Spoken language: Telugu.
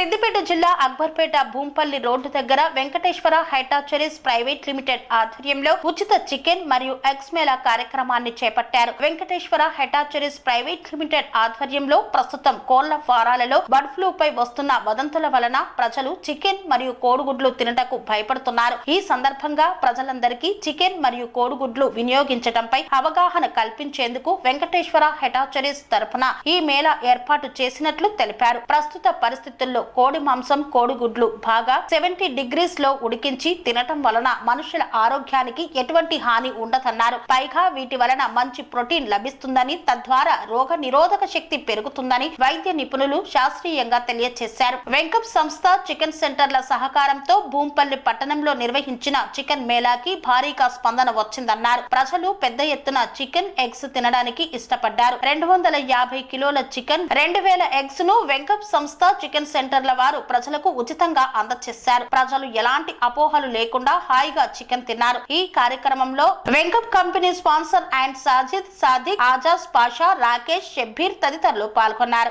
సిద్దిపేట జిల్లా అక్బర్పేట భూంపల్లి రోడ్డు దగ్గర వెంకటేశ్వర హైటాచరీస్ ప్రైవేట్ లిమిటెడ్ ఆధ్వర్యంలో ఉచిత చికెన్ మరియు ఎగ్స్ మేళా కార్యక్రమాన్ని చేపట్టారు. వెంకటేశ్వర హైటాచరీస్ ప్రైవేట్ లిమిటెడ్ ఆధ్వర్యంలో ప్రస్తుతం కోళ్ల ఫారాలలో బర్డ్ ఫ్లూ పై వస్తున్న వదంతుల వలన ప్రజలు చికెన్ మరియు కోడిగుడ్లు తినటకు భయపడుతున్నారు. ఈ సందర్భంగా ప్రజలందరికీ చికెన్ మరియు కోడిగుడ్లు వినియోగించడంపై అవగాహన కల్పించేందుకు వెంకటేశ్వర హైటాచరీస్ తరపున ఈ మేళా ఏర్పాటు చేసినట్లు తెలిపారు. ప్రస్తుత పరిస్థితుల్లో కోడి మాంసం కోడిగుడ్లు బాగా 70 degrees లో ఉడికించి తినటం వలన మనుషుల ఆరోగ్యానికి ఎటువంటి హాని ఉండదన్నారు. పైగా వీటి వలన మంచి ప్రోటీన్ లభిస్తుందని, తద్వారా రోగ నిరోధక శక్తి పెరుగుతుందని వైద్య నిపుణులు శాస్త్రీయంగా తెలియజేశారు. వెంకప్ సంస్థ చికెన్ సెంటర్ల సహకారంతో భూంపల్లి పట్టణంలో నిర్వహించిన చికెన్ మేళాకి భారీగా స్పందన వచ్చిందన్నారు. ప్రజలు పెద్ద ఎత్తున చికెన్ ఎగ్స్ తినడానికి ఇష్టపడ్డారు. 250 కిలోల చికెన్ 2000 ఎగ్స్ ను వెంకప్ సంస్థ చికెన్ సెంటర్ల వారు ప్రజలకు ఉచితంగా అందజేశారు. ప్రజలు ఎలాంటి అపోహలు లేకుండా హాయిగా చికెన్ తిన్నారు. ఈ కార్యక్రమంలో వెంకప్ company sponsor and Sajid, Sadiq, Ajaz Pasha, Rakesh, Shabbir తదితరులు పాల్గొన్నారు.